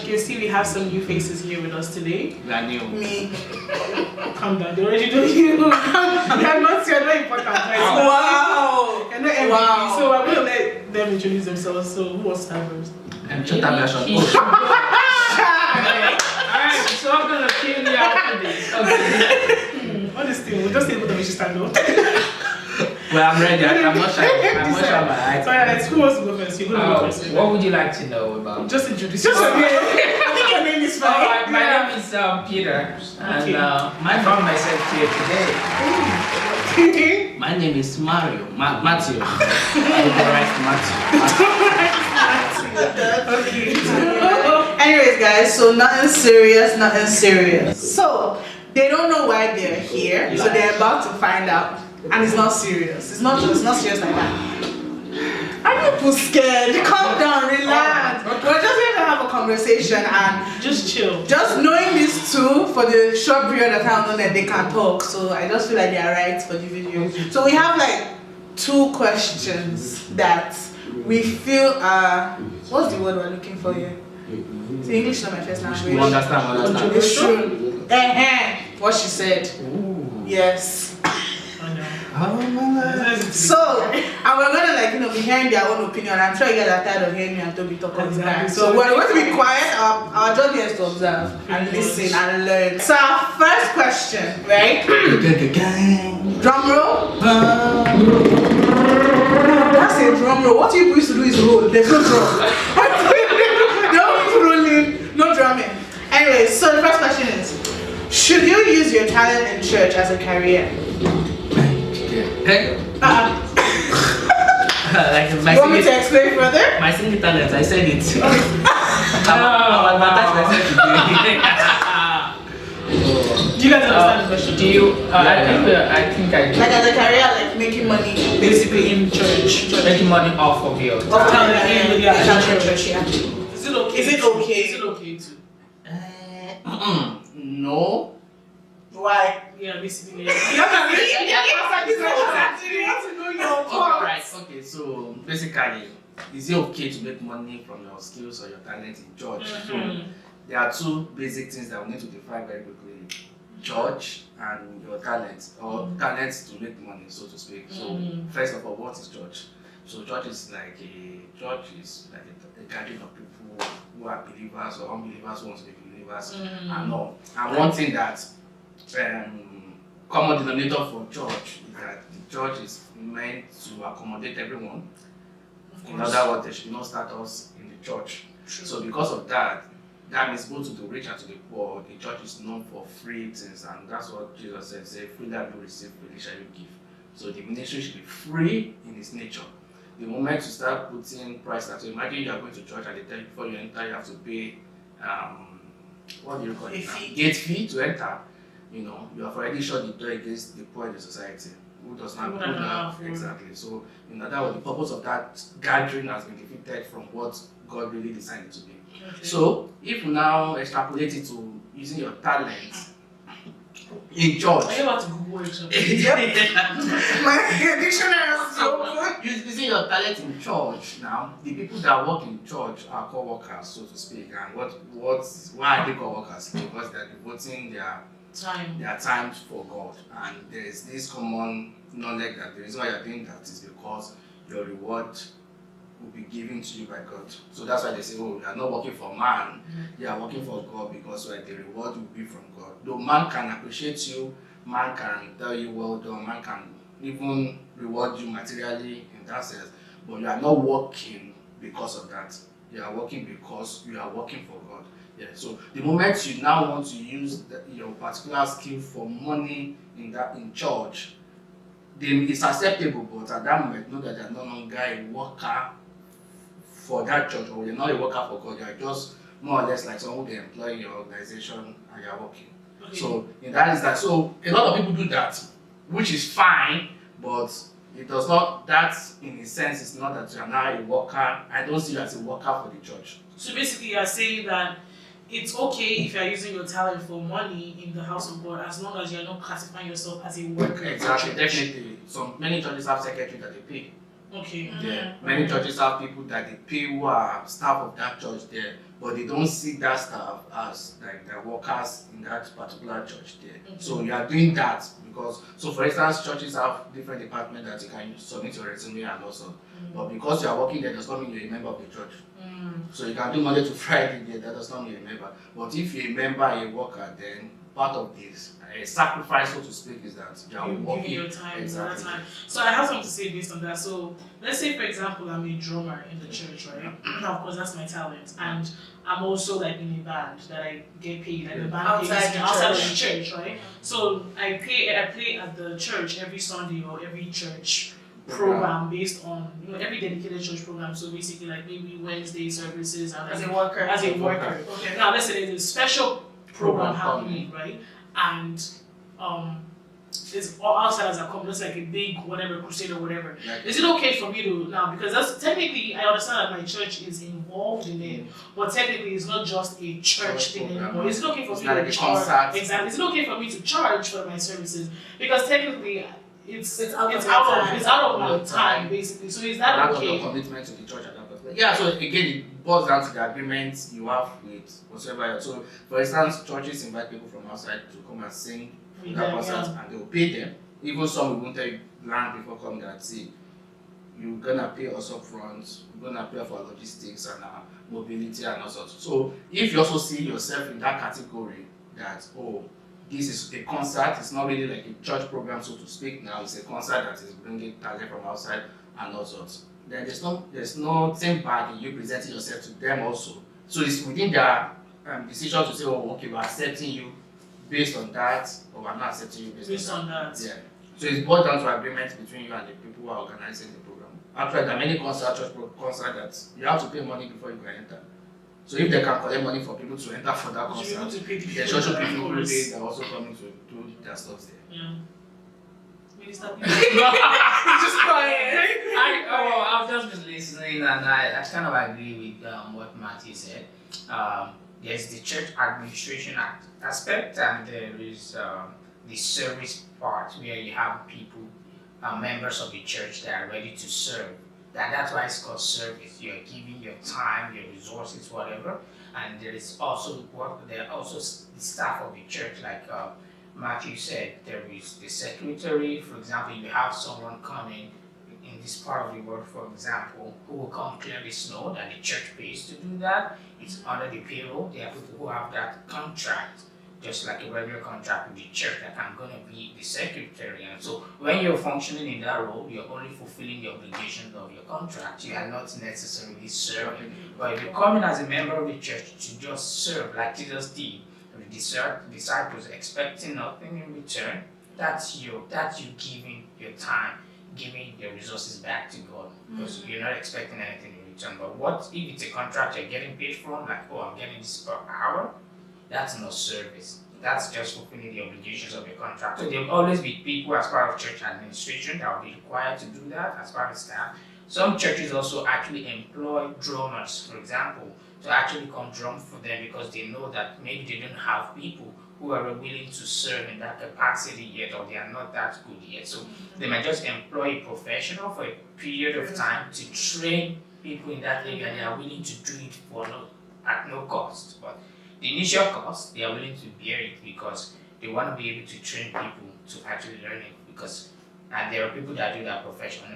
can see we have some new faces here with us today. We are new. Me. Calm down. They already know you. You're not important. Right? Wow. You're not MVP. Wow. So I'm gonna let them introduce themselves. So who wants to start first? And Chota version. Alright, so I'm gonna kill you out for this. Okay. What is thing? We'll just say what we should stand up. Well, I'm ready. I'm not sure. I'm not sure about it. So yeah, who wants to go first? You're gonna go first. What would you like to know about? Just introduce yourself. I think your name is fine. My name is Peter, and Okay. I found myself here today. My name is Mario. Matthew. Matthew. Okay. Anyways, guys, so nothing serious. So they don't know why they're here, so they're about to find out, and it's not serious. It's not serious like that. Are you people scared? Calm down, relax. We're just going to have a conversation and Just chill. just knowing these two for the short period of time that they can talk. So I just feel like they are right for the video. So we have like 2 questions that we feel are, what's the word we're looking for here? So English is not my first language. You understand? It's true. What she said. Yes. So, and we're gonna be hearing their own opinion. I'm sure you guys are tired of hearing me and Tobi talk all the time. So we're going to be quiet. Our job here is to observe and listen and learn. So our first question, right? Drum roll. That's a drum roll. What you used to do is roll. There's no drum. No rolling, no drumming. Anyway, so the first question is: should you use your talent in church as a career? Like You want me to explain further? my singing talent, I said it. Oh. I'm advertised myself today. Do you guys understand the question? Do you? I think I do. Like as a career, like making money, Basically in church. Making money off of your talent in yeah. church. Is it okay? Is it okay? Is it okay to? No. Why? Yeah, basically. You want to know your Alright, okay, so basically, is it okay to make money from your skills or your talent in church? So there are 2 basic things that we need to define very quickly: church and your talent, or talent to make money, so to speak. So first of all, what is church? So church is like a gathering of people who are believers or unbelievers who want to be believers and all. And one thing that common denominator for church is that the church is meant to accommodate everyone. In other words, there should be no status in the church. So because of that, that means both to the rich and to the poor, the church is known for free things, and that's what Jesus said, say, freely have you received, freely shall you give. So the ministry should be free in its nature. The moment you start putting price tags, so imagine you are going to church and they tell you before you enter you have to pay what do you call it now? Gate fee to enter. You know, you have already shut the door against the poor in the society who does not have exactly. So in other words, the purpose of that gathering has been defeated from what God really designed it to be. Okay. So if you now extrapolate it to using your talent in church. Are you about to Google it? My dictionary is so Using your talent in church now, the people that work in church are co-workers, so to speak. And why are they co-workers? Because they're devoting their time for God. And there is this common knowledge that the reason why you're doing that is because your reward will be given to you by God. So that's why they say, oh, you are not working for man, you are working for God, because the reward will be from God. Though man can appreciate you, man can tell you well done, man can even reward you materially in that sense, but you are not working because of that. You are working because you are working for God. Yeah. So the moment you now want to use your particular skill for money in church, then it's acceptable, but at that moment, know that you are no longer a worker for that church, or you're not a worker for God. You are just more or less like someone who they employ in your organization and you are working. Okay. So in that is that. So a lot of people do that, which is fine, but it does not. That in a sense is not that you are now a worker. I don't see you as a worker for the church. So basically, you are saying that it's okay if you are using your talent for money in the house of God, as long as you are not classifying yourself as a worker. Exactly, definitely. So many churches have secretary that they pay. Okay. Yeah. Many churches have people that they pay who are staff of that church there, but they don't see that staff as like the workers in that particular church there. So you are doing that because, so for instance, churches have different departments that you can submit your resume and also, but because you are working there does not mean you're a member of the church. So you can do Monday to Friday there, that does not mean you're a member. But if you're a member, a worker, then part of this sacrifice, so to speak, is that you are working your time, exactly. time. So I have something to say based on that. So let's say, for example, I'm a drummer in the church, right? Of course, that's my talent, and I'm also like in a band that I get paid, like the band pays me outside of the church, right? So I play at the church every Sunday or every church program based on every dedicated church program. So basically, like maybe Wednesday services As a worker. Okay. Now let's say there's a special program happening, right? And it's all outsiders are coming, it's like a big whatever crusade or whatever. Is it okay for me to now, because that's technically I understand that my church is involved in it, but technically it's not just a church thing anymore. Is it okay for me to charge? Exactly. Is it okay for me to charge for my services? Because technically it's out of my time basically. So is that okay? Your commitment to the church at that point. Yeah, so again it boils down to the agreements you have with whatever. So for instance, churches invite people from outside to come and sing for that concert and they will pay them. Even some will tell you land before coming and see you're gonna pay us up front, you're gonna pay for logistics and mobility and all sorts. So if you also see yourself in that category that this is a concert, it's not really like a church program so to speak now, it's a concert that is bringing talent from outside and all sorts. Then there's nothing bad in you presenting yourself to them also. So it's within their decision to say, okay, we're accepting you based on that, or we're not accepting you based on that. Yeah. So it's boiled down to agreements between you and the people who are organizing the program. Actually, there are many concerts that you have to pay money before you can enter. So if they can collect money for people to enter for that concert, the church people who pay, they're also coming to do their stuff there. Yeah. Minister, just quiet. I've just been listening and I kind of agree with what Matthew said. There's the church administration aspect and there is the service part where you have people, members of the church that are ready to serve. That's why it's called service. You're giving your time, your resources, whatever. And there is also there are also the staff of the church, like Matthew said, there is the secretary. For example, you have someone coming in this part of the world, for example, who will come clear the snow that the church pays to do that. It's under the payroll. There are people who have that contract, just like a regular contract with the church, that I'm going to be the secretary. And so when you're functioning in that role, you're only fulfilling the obligations of your contract. You are not necessarily serving. But if you're coming as a member of the church to just serve, like Jesus did, the disciples expecting nothing in return, that's you giving your time, giving your resources back to God, because you're not expecting anything in return. But what if it's a contract you're getting paid from, like, I'm getting this per hour? That's not service. That's just fulfilling the obligations of your contract. So there will always be people as part of church administration that will be required to do that as part of staff. Some churches also actually employ drummers, for example, to actually come drum for them because they know that maybe they don't have people who are willing to serve in that capacity yet, or they are not that good yet. So they might just employ a professional for a period of time to train people in that area, and they are willing to do it at no cost. But the initial cost, they are willing to bear it because they want to be able to train people to actually learn it. And there are people that do that on a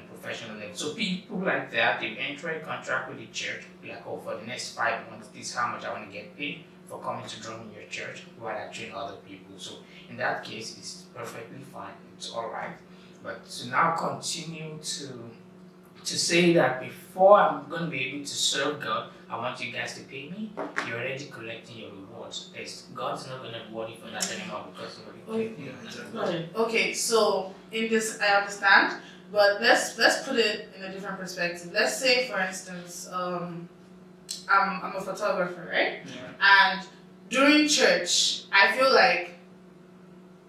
professional level. So people like that, they enter a contract with the church, like, for the next 5 months, this is how much I want to get paid for coming to drum in your church, while I train other people. So in that case, it's perfectly fine, it's all right. But to now continue to say that before I'm going to be able to serve God, I want you guys to pay me, you're already collecting your rewards. God's not going to reward you for that anymore because you already paid me. Okay, so in this I understand, but let's put it in a different perspective. Let's say, for instance, I'm a photographer, right? Yeah. And during church, I feel like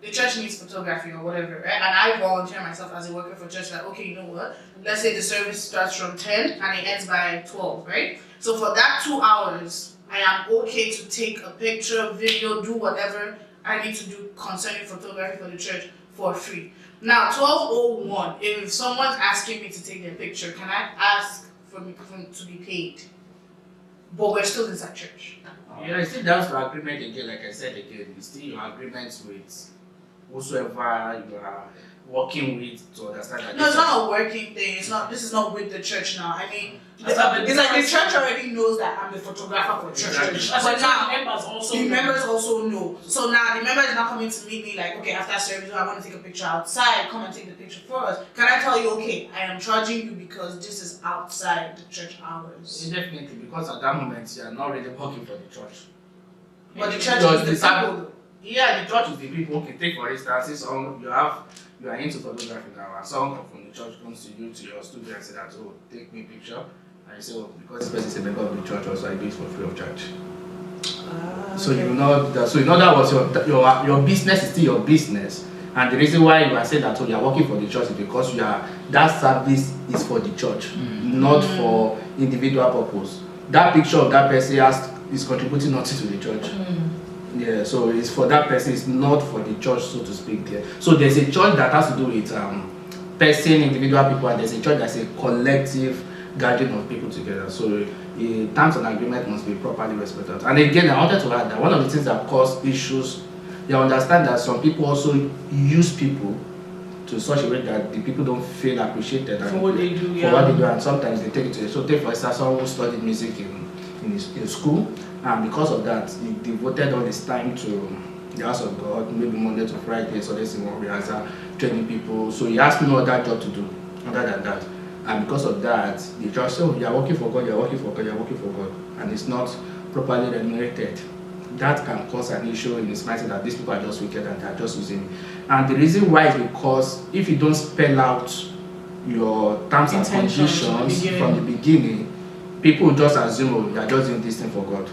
the church needs photography or whatever, right? And I volunteer myself as a worker for church, like, okay, you know what? Let's say the service starts from 10 and it ends by 12, right? So for that 2 hours, I am okay to take a picture, video, do whatever I need to do concerning photography for the church for free. Now 12:01. If someone's asking me to take their picture, can I ask for me to be paid? But we're still inside church. Yeah, it's still down to agreement again. Like I said again, it's still your agreements with whosoever you are working with to understand that. No, it's not a working thing. It's not. This is not with the church now. I mean, it's like the church already knows that I'm a photographer for church. But now the members also know. So now the members are not coming to meet me like, okay, after service, I want to take a picture outside. Come and take the picture for us. Can I tell you, okay, I am charging you because this is outside the church hours? Yeah, definitely, because at that moment you are not really working for the church. But the church is the people. Yeah, the church is the people. Okay, take for instance, you are into photography now, and someone from the church comes to you, to your studio, and say that, oh, take me a picture, and you say, oh, because this person is a member of the church, also I do it for free of charge. So Okay. you know that. So in other words, your business is still your business, and the reason why you are saying that, oh, you are working for the church is because that service is for the church, not for individual purpose. That picture of that person is contributing nothing to the church. Yeah, so it's for that person, it's not for the church, so to speak. There. So there's a church that has to do with person, individual people, and there's a church that's a collective gathering of people together. So terms and agreement must be properly respected. And again, I wanted to add that one of the things that cause issues, you understand that some people also use people to such a way that the people don't feel appreciated for what they do. For what they do, and sometimes they take it to. So take for instance someone who studied music in school. And because of that, he devoted all his time to the house of God, maybe Monday to Friday, so there's more rehearsal, training people. So he has no other job to do other than that. And because of that, the church said, oh, you are working for God, you are working for God, you are working for God. And it's not properly remunerated. That can cause an issue in his mindset that these people are just wicked and they are just using me. And the reason why is because if you don't spell out your terms and conditions from the beginning, people will just assume, oh, you are just doing this thing for God.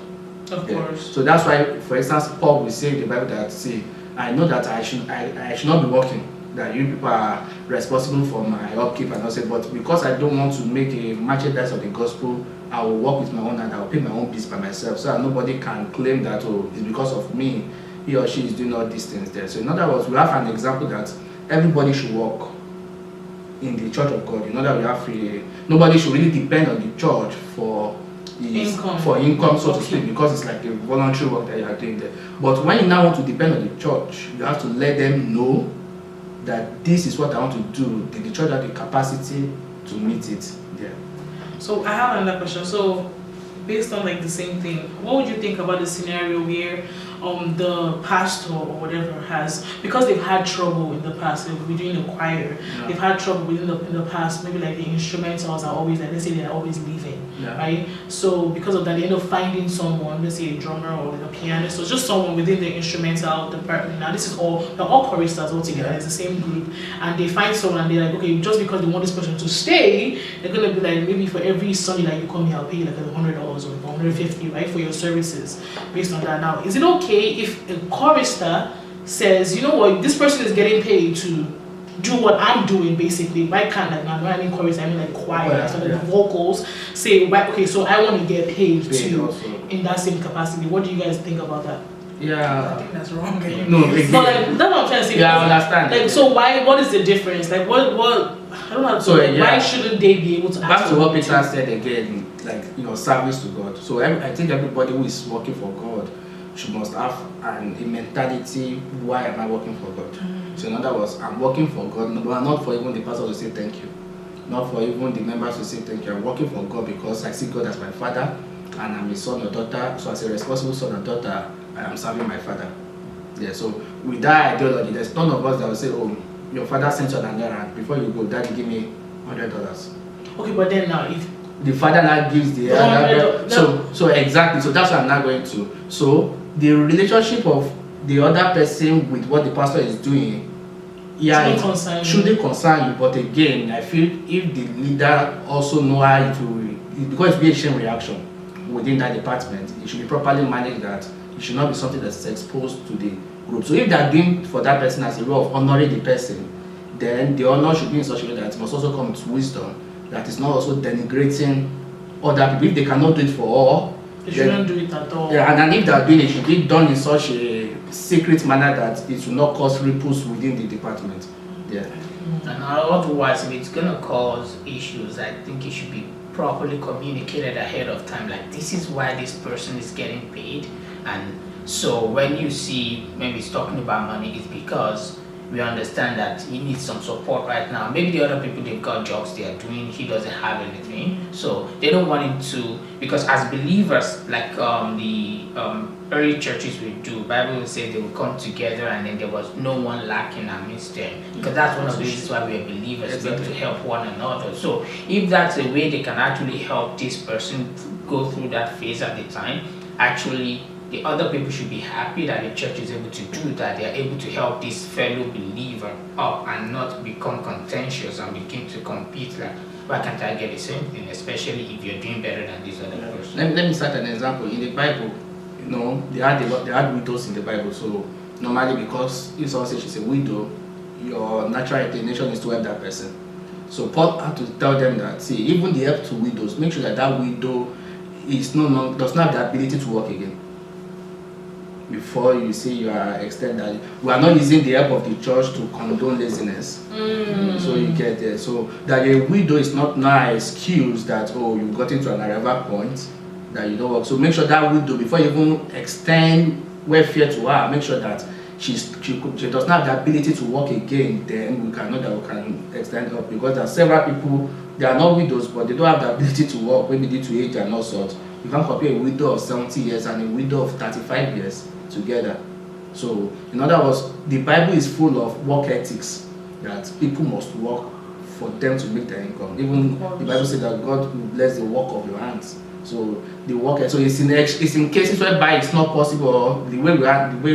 Of course. So that's why, for instance, Paul will say in the Bible that, see, I know that I should not be working, that you people are responsible for my upkeep and all that, but because I don't want to make a merchandise of the gospel, I will work with my own and I will pay my own bills by myself, so that nobody can claim that, oh, it's because of me, he or she is doing all these things there. So in other words, we have an example that everybody should work in the church of God. In other words, we have free. Nobody should really depend on the church for income, so to speak, because it's like a voluntary work that you are doing there. But when you now want to depend on the church, you have to let them know that this is what I want to do. Did the church have the capacity to meet it there? So I have another question. So based on like the same thing, what would you think about the scenario where the pastor or whatever has, because they've had trouble in the past, they've been doing the choir, they've had trouble in the past, maybe like the instrumentals are always, like, let's say they're always leaving, right? So because of that, they end up finding someone, let's say a drummer or like a pianist, or just someone within the instrumental department. Now this is they're all choristers all together, it's the same group, and they find someone and they're like, okay, just because they want this person to stay, they're gonna be like, maybe for every Sunday that you come here, I'll pay you like $100 or $150, right, for your services based on that. Now, is it okay if a chorister says, you know what, this person is getting paid to do what I'm doing, basically? Why can't, like, now when I mean chorister, I mean like choir, so the vocals, say, okay, so I want to get paid too also in that same capacity. What do you guys think about that? Yeah, I think that's wrong. No, but like, that's what I'm trying to say. Yeah, I understand. Like, so what is the difference? Like, what I don't know. So why shouldn't they be able to? Back to what Peter said again, like, service to God. So I think everybody who is working for God must have a mentality, why am I working for God? So in other words, I'm working for God, but not for even the pastor to say thank you, not for even the members to say thank you. I'm working for God because I see God as my father, and I'm a son or daughter. So as a responsible son or daughter, I am serving my father. Yeah. So with that ideology, there's none of us that will say, oh, your father sent you an errand, before you go, Daddy, give me $100. Okay, but then now if the father now gives the so exactly, so that's what I'm not going to. So the relationship of the other person with what the pastor is doing, shouldn't concern you. But again, I feel if the leader also know how it will, because it be a chain reaction within that department, it should be properly managed. That it should not be something that's exposed to the group. So if they are doing for that person as a way of honoring the person, then the honor should be in such a way that it must also come with wisdom, that is not also denigrating other people. If they cannot do it for all, They shouldn't do it at all. Yeah, and if they are doing it, it should be done in such a secret manner that it will not cause ripples within the department. Yeah. And otherwise, if it's gonna cause issues, I think it should be properly communicated ahead of time. Like, this is why this person is getting paid, and so when you see maybe he's talking about money, it's because we understand that he needs some support right now. Maybe the other people, they've got jobs they are doing, he doesn't have anything, so they don't want him to, because as believers, like the early churches would do, Bible will say they would come together and then there was no one lacking amidst them, because that's one of the reasons why we are believers, we're able to help one another. So if that's a way they can actually help this person go through that phase at the time, actually the other people should be happy that the church is able to do that. They are able to help this fellow believer up and not become contentious and begin to compete like, why can't I get the same thing, especially if you're doing better than this other person. Let me start an example. In the Bible, you know, they had widows in the Bible. So normally, because if someone says she's a widow, your natural inclination is to help that person. So Paul had to tell them that, see, even the help to widows, make sure that that widow does not have the ability to work again. Before you say you are extended, we are not using the help of the church to condone laziness. So you get there. So that a widow is not now an excuse that, oh, you got into an arrival point that you don't work. So make sure that widow, before you even extend welfare to her, make sure that she does not have the ability to work again. Then we can know that we can extend up, because there are several people, they are not widows, but they don't have the ability to work, maybe due to age and all sorts. You can't compare a widow of 70 years and a widow of 35 years together. So in other words, the Bible is full of work ethics, that people must work for them to make their income. Even the Bible says that God will bless the work of your hands. So the work, so it's in cases whereby it's not possible, or the way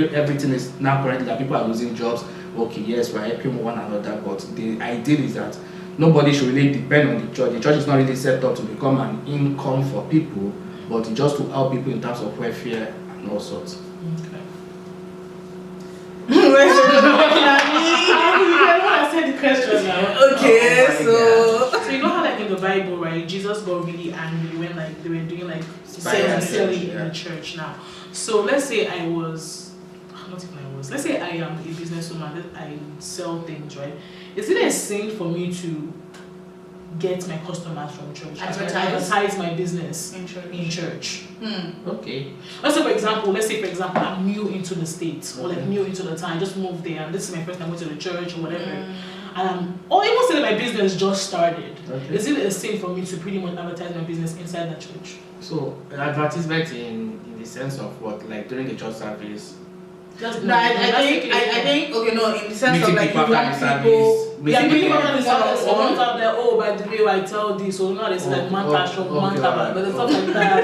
everything is now currently, that people are losing jobs. Okay, yes, we're helping one another, but the idea is that nobody should really depend on the church. The church is not really set up to become an income for people, but just to help people in terms of welfare and all sorts. I said the question now. Okay, so you know how like in the Bible, right? Jesus got really angry when like they were doing like selling in the church now. So let's say let's say I am a businesswoman, that I sell things, right? Is it a sin for me to get my customers from church? Advertise my business in church. Okay. Let's say for example, I'm new into the States, or like new into the town. I just moved there, and this is my first time going to the church or whatever. And or even say that my business just started. Okay. Is it a sin for me to pretty much advertise my business inside the church? So advertisement in the sense of what, like during the church service? No, I think okay, no, in the sense of like you want people. Yeah, meeting people after the service. Someone's out there, oh, by the way, I tell this, so not it's like Manta shop, Manta, but stuff like that.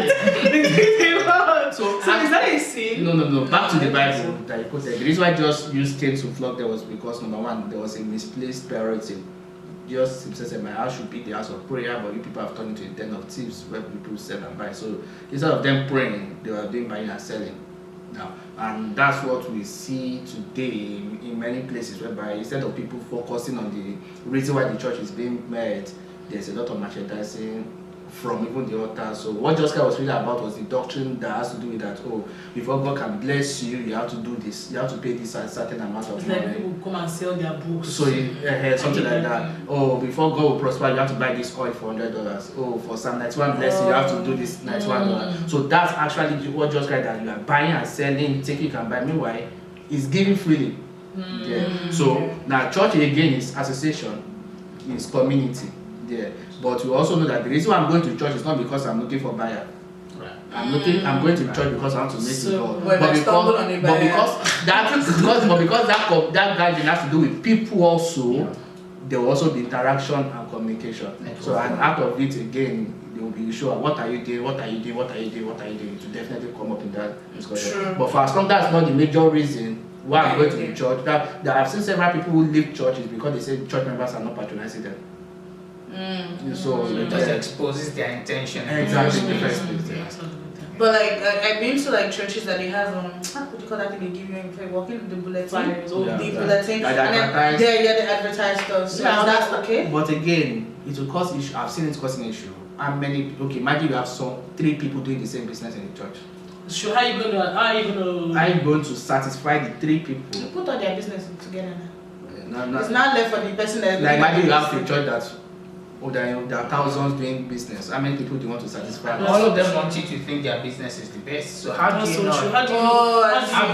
So is that a sin? No. Back to the Bible that you quoted. The reason why just used came to flock there was because number one, there was a misplaced priority. Just himself said, my house should be the house of prayer, but you people have turned into a den of thieves where people sell and buy. So instead of them praying, they were doing buying and selling. Now, and that's what we see today in many places, whereby instead of people focusing on the reason why the church is being met, there's a lot of merchandising from even the altar. So what Josca was really about was the doctrine that has to do with that, oh, before God can bless you, you have to do this, you have to pay this a certain amount of money. Like people come and sell their books. So something like that. Oh, before God will prosper, you have to buy this oil for $100. Oh, for Psalm 91 blessing, you have to do this $91. So that's actually what Josca that you are buying and selling, take you can buy. Meanwhile, it's giving freely. Yeah. So now church again is association, is community. Yeah. But we also know that the reason why I'm going to church is not because I'm looking for buyer. Right. I'm going to church because I want to meet God. But because that guidance has to do with people also, there will also be interaction and communication. So and out of it again, they will be sure what are you doing, what are you doing, what are you doing, what are you doing, to definitely come up in that discussion. Sure. But for as long that's not the major reason why I'm going to the church, that I've seen several people who leave churches because they say church members are not patronizing them. So it just exposes their intention. Exactly. But like I've been to like churches that they have what do you call that thing they give you if you're walking the bulletin, the bulletin, and then they advertise stuff. So that's okay. But again, it will cause issue. I've seen it causing issue. how many? Okay, imagine you have 3 people doing the same business in the church. So how are you going to satisfy the 3 people? You put all their business together now. No. It's not left for the person that. Like imagine you have a church that, there are thousands doing business. How many people do you want to satisfy? All of them want you to think their business is the best. So how do you How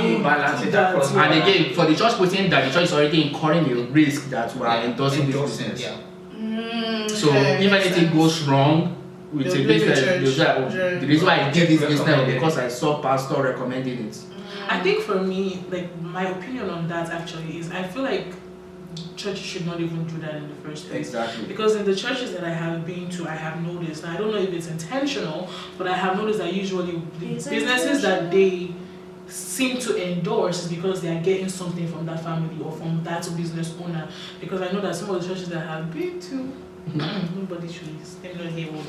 do you balance it across? And again, for the church putting that the church is already incurring a risk that we are endorsing this business. Yeah. So if anything goes wrong with a business, the reason why I did this business because I saw pastor recommending it. I think for me, like my opinion on that actually is I feel like churches should not even do that in the first place. Exactly. Because in the churches that I have been to, I have noticed, and I don't know if it's intentional, but I have noticed that usually the businesses that they seem to endorse is because they are getting something from that family or from that business owner. Because I know that some of the churches that I have been to, nobody should let me not hear word.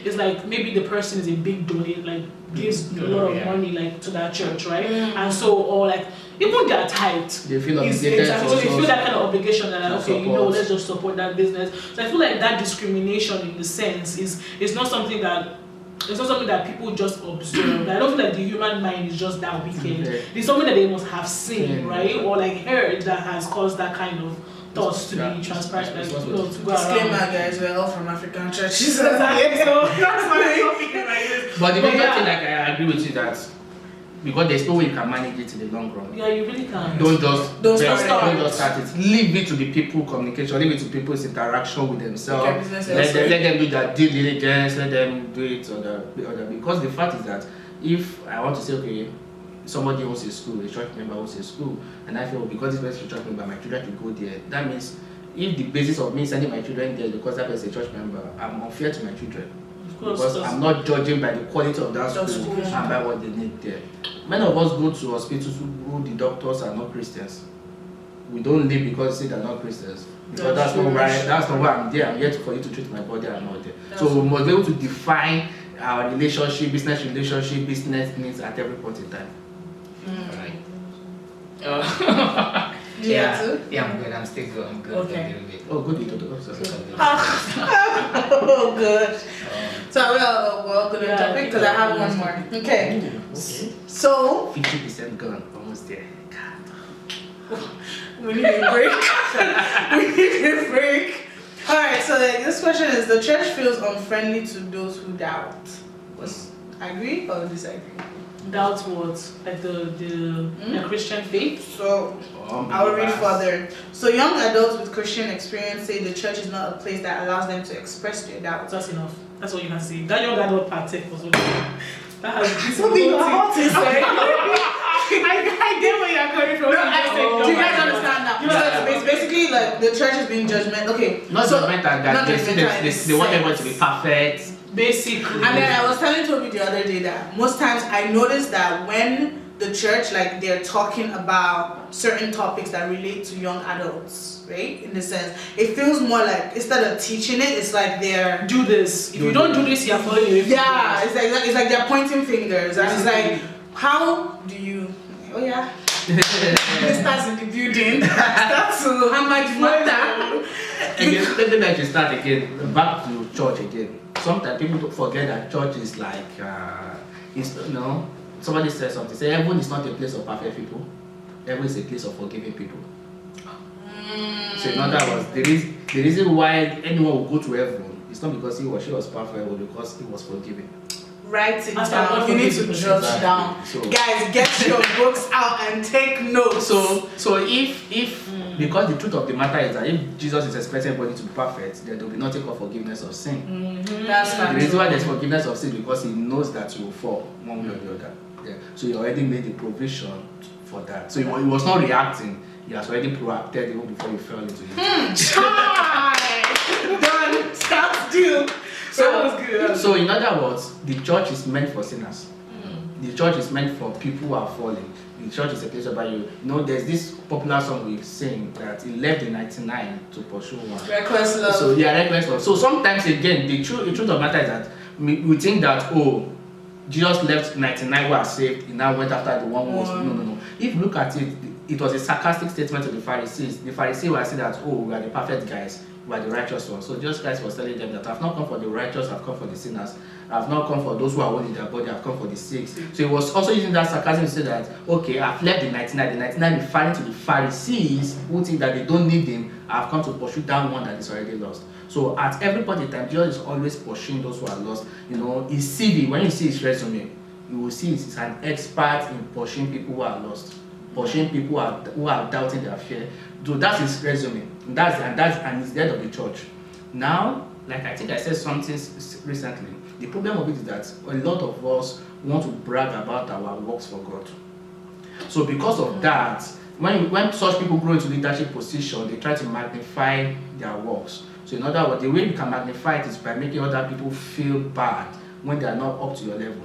It's like maybe the person is a big donor, like gives a lot of money like to that church, right? And so, or like even their tithe, they feel obligated. Exactly. So they feel that kind of obligation that okay, support. let's just support that business. So I feel like that discrimination in the sense is not something that. It's not something that people just observe. I don't feel like the human mind is just that wicked. It's something that they must have seen, right? Or like heard that has caused that kind of thoughts to be transparent. Like, to go Disclaimer, guys, we're all from African churches. So that's why I'm thinking like this. But the major thing, like I agree with you that because there's no way you can manage it in the long run. Yeah, you really can. Don't just start it. Leave it to the people communication. Leave it to people's interaction with themselves. Let them do their due diligence. Let them do it other because the fact is that if I want to say okay, somebody owns a school, a church member owns a school, and I feel because this person is a church member, my children should go there. That means if the basis of me sending my children there because that person is a church member, I'm unfair to my children. Because I'm not judging by the quality of that school and by what they need there. Many of us go to hospitals who the doctors are not Christians. We don't leave because they say they're not Christians. Because that's not why I'm there. I'm here for you to treat my body, I'm not there. So we must be able to define our relationship, business needs at every point in time. Right. Yeah, I'm good. I'm still good. I'm good. Okay. Oh, good. Oh, good. So we're going to topic because I have one more. Okay. So 50% gone, almost there. we need a break. Alright, so this question is: the church feels unfriendly to those who doubt. Agree or disagree? Doubt what? Like the Christian faith? So I will read further. So young adults with Christian experience say the church is not a place that allows them to express their doubts. That's enough. That's all you can say. That young adult partake was okay. That has Something about it. I get where you're coming from. Do you guys understand that? So it's basically like the church is being judgmental. Okay. Not judgmental, that they want everyone to be perfect. Basically. And then I was telling Tobi the other day that most times I notice that when the church, like they're talking about certain topics that relate to young adults, right? In the sense, it feels more like instead of teaching it, it's like they're do this. If you don't do this, you're falling away. Yeah, it's like they're pointing fingers, and it's like, how do you? Oh yeah. This starts in the building. Starts to how much matter. Again, let me actually start again. Back to church again. Sometimes people forget that church is like, somebody says something. Say heaven is not a place of perfect people. Heaven is a place of forgiving people. So in other words, the reason why anyone will go to heaven is not because he or she was perfect, but because he was forgiven. Write it down. You need to jot down. So, guys, get your books out and take notes. So if because the truth of the matter is that if Jesus is expecting everybody to be perfect, then there will be nothing called forgiveness of sin. That's the reason why there's forgiveness of sin is because he knows that you will fall one way or the other. Yeah. So he already made the provision for that. So he was not reacting. He has already proacted even before he fell into it. Done. Start deal. So in other words, the church is meant for sinners. The church is meant for people who are falling. The church is a place where you know there's this popular song we sing that he left the 99 to pursue one. Reckless love. So reckless love. So sometimes again the truth of the matter is that we think that Jesus left 99 who are saved, he now went after the one who was no. If you look at it, it was a sarcastic statement to the Pharisees. The Pharisees were saying that we are the perfect guys. were the righteous ones. So Jesus Christ was telling them that I've not come for the righteous, I've come for the sinners. I've not come for those who are wounded in their body, I've come for the sick. So he was also using that sarcasm to say that, okay, I've left the 99 referring to the Pharisees who think that they don't need him. I've come to pursue that one that is already lost. So at every point in time, Jesus is always pursuing those who are lost. You know, his CV, when you see his resume, you will see he's an expert in pursuing people who are lost, pursuing people who are doubting their fear. So that's his resume. And he's the head of the church. Now, like I think I said something recently, the problem of it is that a lot of us want to brag about our works for God. So because of that, when such people grow into leadership position, they try to magnify their works. So in other words, the way you can magnify it is by making other people feel bad when they are not up to your level.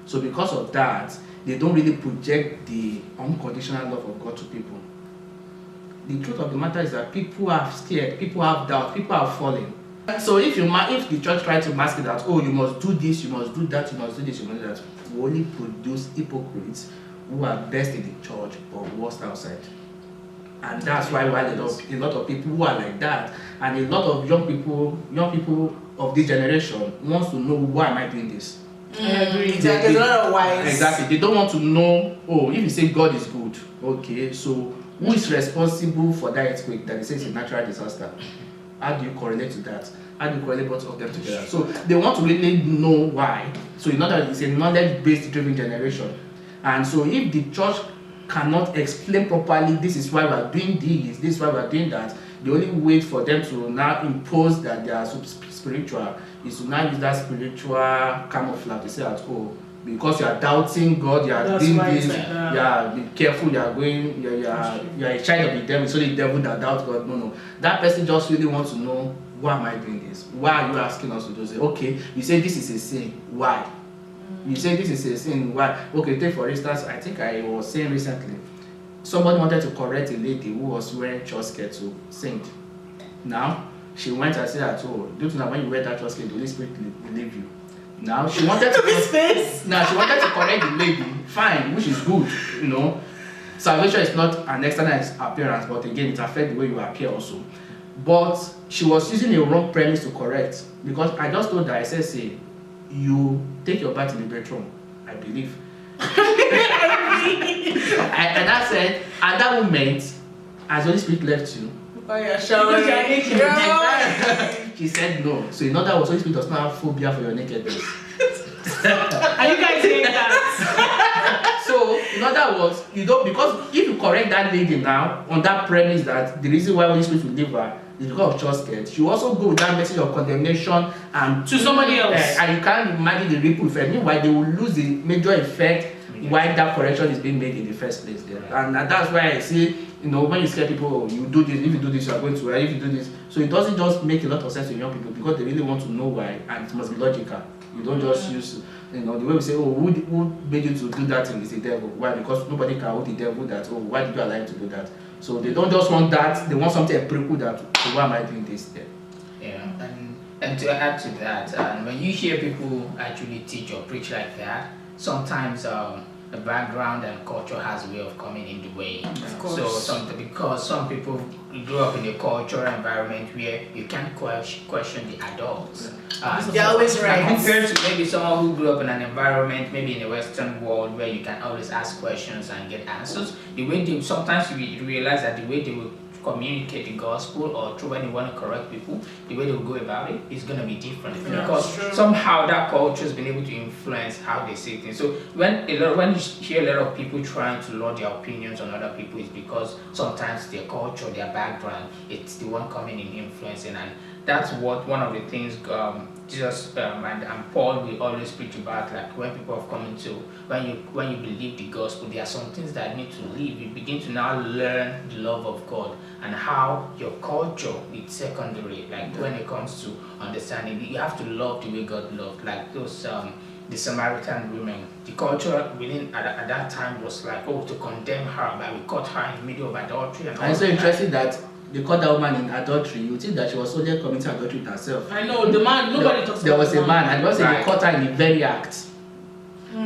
So because of that, they don't really project the unconditional love of God to people. The truth of the matter is that people are scared, people have doubt, people are falling. So if the church tries to mask it that, oh, you must do this, you must do that, you must do this, you must do that, we only produce hypocrites who are best in the church but worst outside. And that's why we have a lot of people who are like that, and a lot of young people of this generation wants to know, why am I doing this? I agree. There's a lot of whys. Exactly. They don't want to know, oh, if you say God is good, okay, so who is responsible for that earthquake that they say is a natural disaster? How do you correlate to that? How do you correlate both of them together? So they want to really know why. So in other words, it's a knowledge-based driven generation. And so if the church cannot explain properly, this is why we are doing this is why we are doing that, the only way for them to now impose that they are spiritual is to now use that spiritual camouflage to say that, oh, because you are doubting God, you are doing this, be careful, you are a child of the devil, so the devil that doubts God. No. That person just really wants to know, why am I doing this? Why are you asking us to do this? Okay, you say this is a sin, why? You say this is a sin, why? Okay, take for instance, I think I was saying recently, somebody wanted to correct a lady who was wearing church skirt to sing. Now, she went and said that, oh, due to that when you wear that church skirt, the Holy Spirit will leave you. Now she wanted to correct the lady, fine, which is good, you know. Salvation is not an external appearance, but again, it affects the way you appear also. But she was using a wrong premise to correct, because I just told her, I said, say, you take your bath in the bedroom, I believe. And I said, at that moment, as Holy Spirit left you, oh, yeah, showering. She said no. So in other words, Holy Spirit does not have phobia for your nakedness. Are you guys hearing that? So in other words, you don't, because if you correct that lady now on that premise that the reason why Holy Spirit will leave her is because of church skirt, you also go with that message of condemnation and to somebody else. And you can't imagine the ripple effect. Meanwhile, they will lose the major effect why that correction is being made in the first place. There. And that's why I say, you know, when you scare people, oh, you do this, if you do this, you are going to, if you do this. So it doesn't just make a lot of sense to young people because they really want to know why, and it must be logical. You don't just use, you know, the way we say, oh, who made you to do that thing is the devil. Why? Because nobody can hold the devil that, oh, why did you allow him to do that? So they don't just want that, they want something empirical that, so why am I doing this then? Yeah, and to add to that, when you hear people actually teach or preach like that, sometimes the background and culture has a way of coming in the way. Of course. So because some people grew up in a cultural environment where you can't question the adults. They're always right. Compared to maybe someone who grew up in an environment, maybe in the Western world, where you can always ask questions and get answers. The way they sometimes you realize that the way they will communicate the gospel or through when you want to correct people, the way they will go about it is going to be different because somehow that culture has been able to influence how they say things. So when you hear a lot of people trying to load their opinions on other people, it's because sometimes their culture, their background, it's the one coming in influencing, and that's what one of the things Jesus and Paul will always preach about. Like when people have come into when you believe the gospel, there are some things that need to leave. You begin to now learn the love of God and how your culture is secondary. Like when it comes to understanding, you have to love the way God loved. Like those the Samaritan women, the culture within at that time was like, oh, to condemn her, but we caught her in the middle of adultery. And it's so interesting that they caught that woman in adultery. You think that she was only committing adultery with herself. I know, the man, nobody talks about there was the a man, and also they caught her in the very act.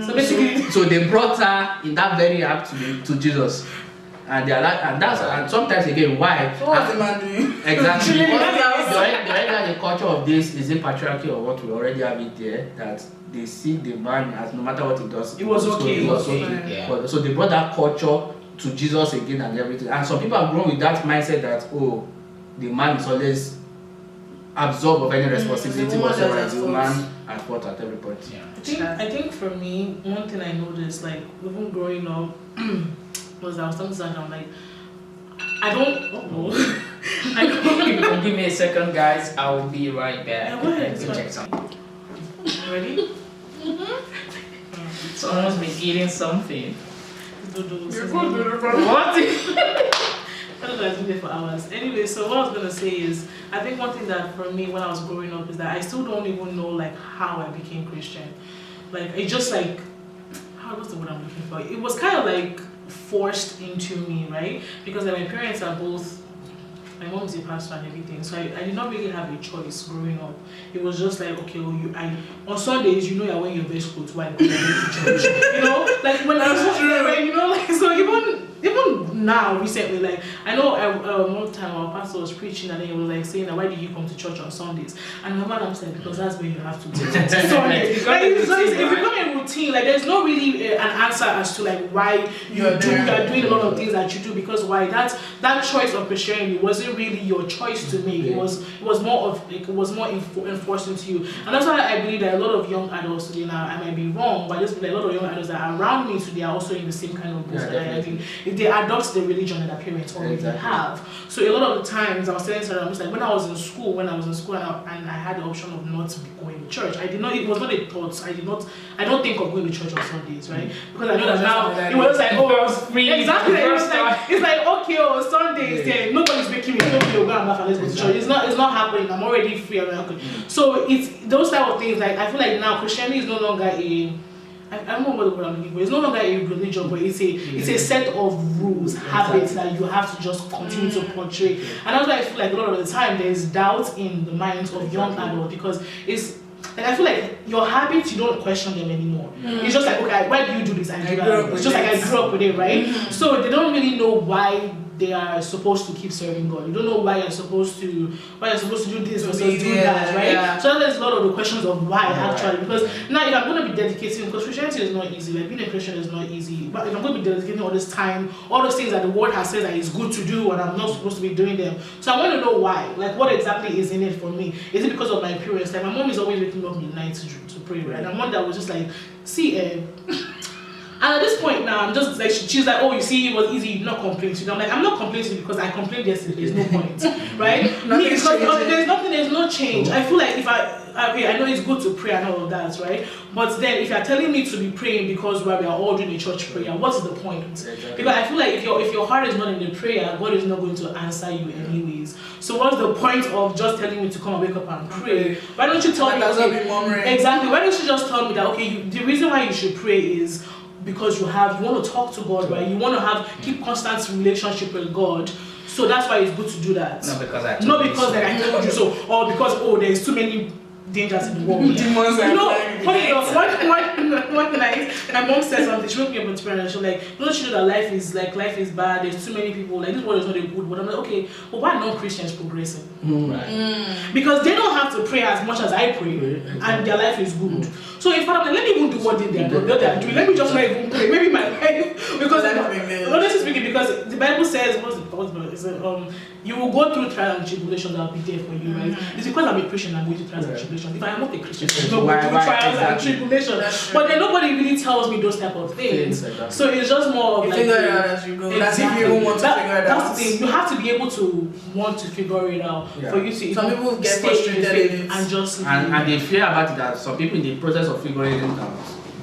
So basically, so they brought her in that very act to Jesus. And they are like, and sometimes again, why? So what's the man doing? Exactly. Really, Because that's they already have the culture of this is it patriarchy or what we already have it there that they see the man as no matter what he does, It was okay. It was Okay. okay. Yeah. So they brought that culture to Jesus again and everything. And some people have grown with that mindset that the man is always absorbed of any responsibility the woman whatsoever. that's The at woman fault. at fault at every point. Yeah. I think for me, one thing I noticed, like even growing up, was I was telling Sandra, I'm like, I don't. I If you don't. can give me a second, guys, I will be right back. Yeah, go ahead, Go it's check something. Ready? Someone's been eating something. What? What? I don't know, I've been there for hours. Anyway, so what I was gonna say is, I think one thing that for me when I was growing up is that I still don't even know like how I became Christian. Like it just like, what's the word I'm looking for? It was kind of like forced into me, right? Because like, my parents are both, my mom's a pastor and everything, so I did not really have a choice growing up. It was just like, okay, well, on Sundays, you know, you're wearing your best clothes while going to church. You know, like when That's true. like, you know, like so even now recently, like I know one time our pastor was preaching and then he was like saying that why do you come to church on Sundays? And my mother said because that's where you have to go. Sundays. Like it's become a routine. Like there's not really an answer as to like why you're doing a lot of things that you do because why that choice of Christianity wasn't really your choice to make. It was more enforced into you. And that's why I believe that a lot of young adults today now, I might be wrong, but I just believe a lot of young adults that are around me today are also in the same kind of boat that I am in. If they adopt the religion that their parents already have. So a lot of the times I was telling Sarah, I'm just like when I was in school and I had the option of not going to church, it was not a thought. I don't think of going to church on Sundays, right? Because I know that now it was like, it was free. Exactly. It's like okay, Sundays, yeah, nobody's making me go and laugh and let's go to church. It's not happening. I'm already free. I'm like, okay. So it's those type of things. Like I feel like now Christianity is no longer I don't know what the word I'm looking for. It's no longer a religion, but it's a set of rules, habits that you have to just continue to portray. And that's why I feel like a lot of the time there's doubt in the minds of young adults because it's like I feel like your habits you don't question them anymore. It's just like okay, why do you do this? I do that. It's just like I grew up with it, right? So they don't really know why they are supposed to keep serving God. You don't know why you're supposed to do this versus do that, right? Yeah. So there's a lot of the questions of why actually. Because now if I'm going to be dedicating, because Christianity is not easy, like being a Christian is not easy. But if I'm going to be dedicating all this time, all those things that the word has said that is good to do and I'm not supposed to be doing them. So I want to know why. Like what exactly is in it for me? Is it because of my parents? Like my mom is always waking up midnight to pray, right? And one that was just like, see, and at this point now, I'm just like, she's like, oh, you see, it was easy, you're not complaining. I'm like, I'm not complaining because I complained yesterday, there's no point, right? There's no change. I feel like I know it's good to pray and all of that, right? But then if you're telling me to be praying because we are all doing a church prayer, what's the point? Exactly. Because I feel like if your heart is not in the prayer, God is not going to answer you anyways. So what's the point of just telling me to come and wake up and pray? Why don't you tell me? Exactly. Why don't you just tell me that the reason why you should pray is because you want to talk to God, right? You want to keep constant relationship with God. So that's why it's good to do that. Not because I told you so, or because there's too many dangers in the world. Demons funny enough, one night my mom said something. She woke me up on prayer and she was like, "Don't you know that life is bad? There's too many people. Like this world is not a good world." I'm like, okay, but why are non-Christians progressing? Because they don't have to pray as much as I pray, and their life is good. So in fact, I'm like, let me even do what they are doing. Let me just not even pray. Maybe my life, because honestly speaking, because the Bible says, you will go through trials and tribulations that will be there for you, right? It's because I'm a Christian I'm going through trials and tribulations. If I am not a Christian, I'm not going through trials and tribulations. But then nobody really tells me those type of things. So it's just more of you like figure it out as you go. That's if you even want to figure it out. That's the thing. You have to be able to want to figure it out for you to. Some people get stay frustrated and just and they fear about it that some people in the process of figuring it out,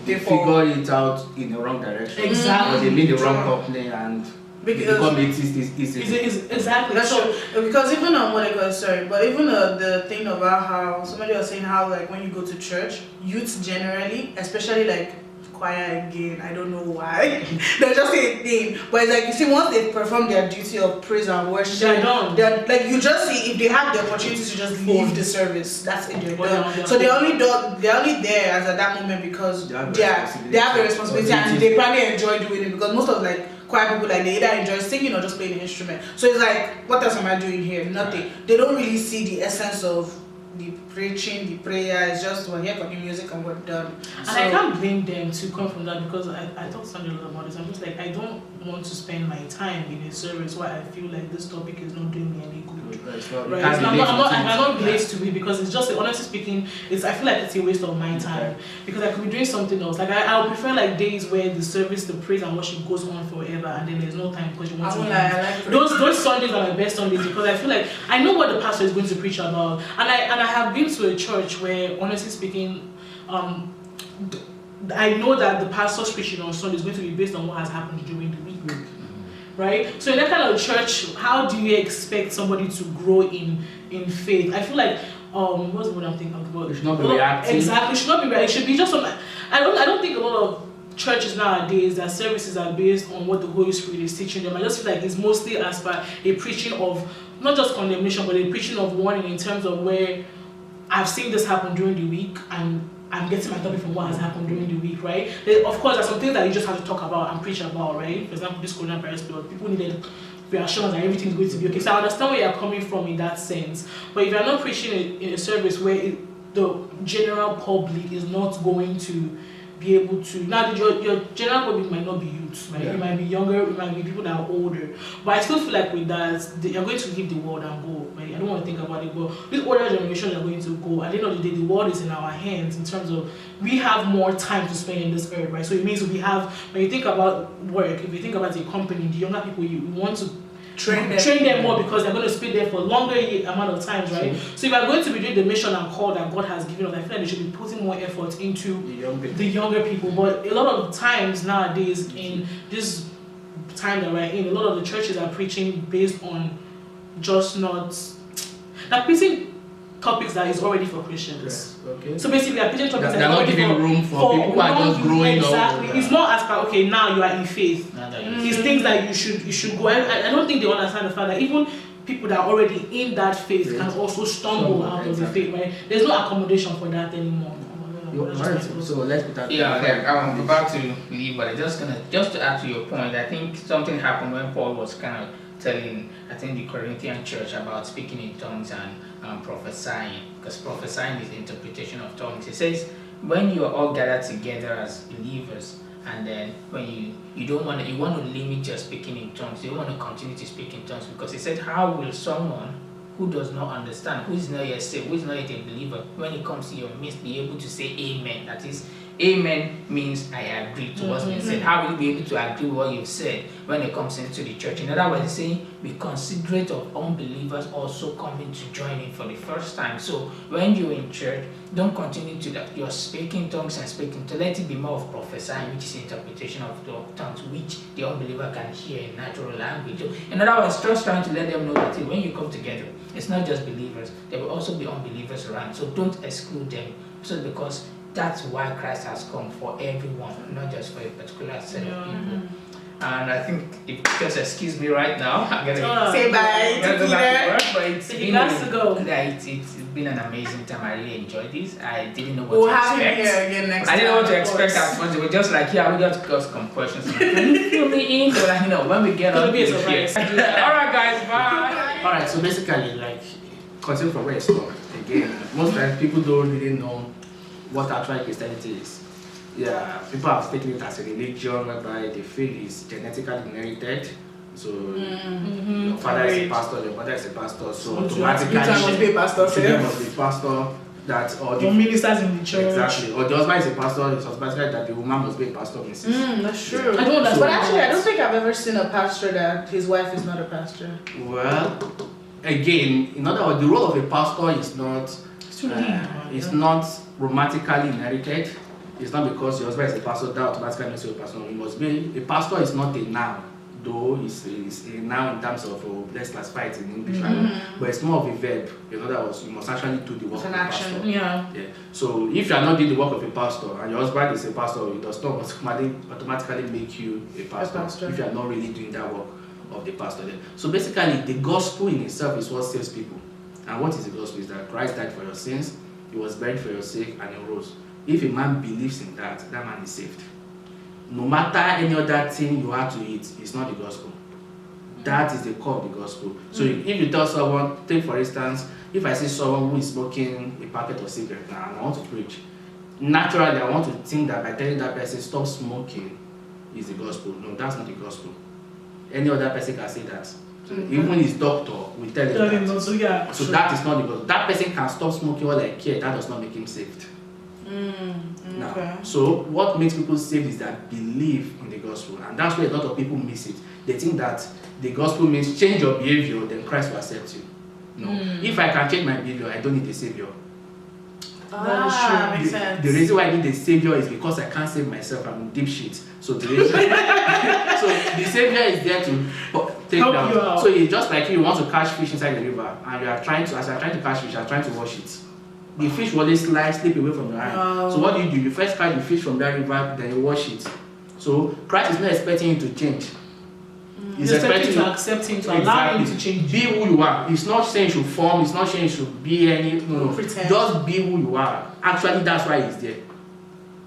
they figure it out in the wrong direction. Exactly. Or they meet the wrong company and become exactly. That's true. Because even even the thing about how somebody was saying how like when you go to church, youths generally, especially like choir again, I don't know why. They're just a thing. But it's like you see once they perform their duty of praise and worship, they're done. They're like you just see if they have the opportunity to just leave the service, that's it, they're done. So they're only there as at that moment because they have a responsibility and they probably enjoy doing it because most of like choir people, like they either enjoy singing or just playing the instrument. So it's like, what else am I doing here? Nothing. They don't really see the essence of the preaching, the prayer. It's just we're here for the music and we're done. And I can't blame them to come from that, because I talked to Sandra a lot about this. I'm just like, I don't want to spend my time in a service where I feel like this topic is not doing me any good. Right? I'm not blessed to be, because it's just, honestly speaking, I feel like it's a waste of my time, because I could be doing something else. Like I would prefer like days where the service, the praise and worship goes on forever, and then there's no time because you want to. Like those Sundays are my best Sundays, because I feel like I know what the pastor is going to preach about, and I have been to a church where, honestly speaking, I know that the pastor's preaching on Sunday is going to be based on what has happened during the week. Right? So in that kind of church, how do you expect somebody to grow in faith? I feel like what's the word I'm thinking about? It should not be reactive. Exactly, it should not be reactive. It should be just some. I don't think a lot of churches nowadays, that services are based on what the Holy Spirit is teaching them. I just feel like it's mostly as per a preaching of not just condemnation, but a preaching of warning, in terms of where I've seen this happen during the week and I'm getting my topic from what has happened during the week, right? Of course, there's some things that you just have to talk about and preach about, right? For example, this coronavirus period, people needed reassurance that everything's going to be okay. So I understand where you're coming from in that sense. But if you're not preaching in a service where the general public is not going to be able to, now your general public might not be youth, right? It might be younger, it might be people that are older. But I still feel like with that, you're going to leave the world and go, right? I don't want to think about it, but this older generation are going to go. At the end of the day, the world is in our hands in terms of we have more time to spend in this earth, right? So it means we have, when you think about work, if you think about a company, the younger people, you want to train them more, because they're going to spend there for a longer amount of times, right? So if you're going to be doing the mission and call that God has given us, I feel like they should be putting more effort into the younger people. But a lot of times nowadays, in this time that we're in, a lot of the churches are preaching based on just not, like preaching topics that is already for Christians. Yes. Okay. So basically, they're preaching topics that they're are not already giving room for people who are just growing up. Exactly. It's not as per, okay, now you are in faith. It's things that you should go. I don't think they understand the fact that even people that are already in that faith can also stumble out of the faith, right? There's no accommodation for that anymore. So let's put that. I'm about to leave, but just to add to your point, I think something happened when Paul was kind of telling, I think, the Corinthian church about speaking in tongues and prophesying, because prophesying is the interpretation of tongues. He says when you are all gathered together as believers, and then when you want to limit your speaking in tongues, you want to continue to speak in tongues, because he said, how will someone who does not understand, who is not yet saved, who is not yet a believer, when it comes to your midst, be able to say amen? That is, amen means I agree to what's been said. How will you be able to agree with what you've said when it comes into the church? In other words, he's saying, be considerate of unbelievers also coming to join in for the first time. So when you're in church, don't continue to that. You're speaking tongues and speaking to let it be more of prophesying, which is interpretation of the tongues, which the unbeliever can hear in natural language. So in other words, just trying to let them know that when you come together, it's not just believers, there will also be unbelievers around. So don't exclude them. So because that's why Christ has come, for everyone, not just for a particular set of people. And I think, if you just excuse me right now, I'm gonna say bye to go back to work, but it's been an amazing time. I really enjoyed this. I didn't know what we'll to have expect. him here again next I didn't know time, what to expect at once. They were just like, yeah, we got to ask some questions. Can you fill me in? They were like, when we get on, be a surprise. Alright guys, bye. Alright, so basically, like, continue from where it stopped. Again, most times people don't really know what actually Christianity is. Yeah, people have taken it as a religion whereby they feel it's genetically inherited. So your father is a pastor, your mother is a pastor, so automatically must be a pastor, children must be a pastor. That or the ministers in the church. Exactly. Or the husband is a pastor, it's automatically that the woman must be a pastor, Mrs. That's true. I don't know. But actually, I don't think I've ever seen a pastor that his wife is not a pastor. Well, again, in other words, the role of a pastor is not it's not romantically inherited. It's not because your husband is a pastor that automatically makes you a pastor. It must be a pastor is not a noun, though it's a noun in terms of let's classify it in English, but it's more of a verb. In other words, you must actually do the work of a pastor. Yeah. So if you are not doing the work of a pastor and your husband is a pastor, it does not automatically make you a pastor if you are not really doing that work of the pastor. So basically, the gospel in itself is what saves people. And what is the gospel? Is that Christ died for your sins, he was buried for your sake, and he rose. If a man believes in that, that man is saved. no matter any other thing you have to eat, it's not the gospel. That is the core of the gospel. So if you tell someone, take for instance, if I see someone who is smoking a packet of cigarettes now and I want to preach, naturally I want to think that by telling that person stop smoking is the gospel. No, that's not the gospel. Any other person can say that. Even his doctor will tell him that. So that is not the gospel. That person can stop smoking all I care. That does not make him saved. Now, so what makes people saved is that belief in the gospel, and that's where a lot of people miss it. They think that the gospel means change your behavior, then Christ will accept you. No, if I can change my behavior, I don't need a savior. Makes sense. The reason why I need a savior is because I can't save myself. I'm in deep shit. So the reason, so the savior is there to take help down. you out. So it's just like you want to catch fish inside the river, and you are trying to, as you are trying to catch fish, you are trying to wash it. The fish will always slip away from your hand. So what do? You first catch the fish from that river, then you wash it. So Christ is not expecting you to change. He's expecting you to accept him, to allow him to change. Be who you are. He's not saying you should form. He's not saying you should be any. No. Pretend. Just be who you are. Actually, that's why he's there.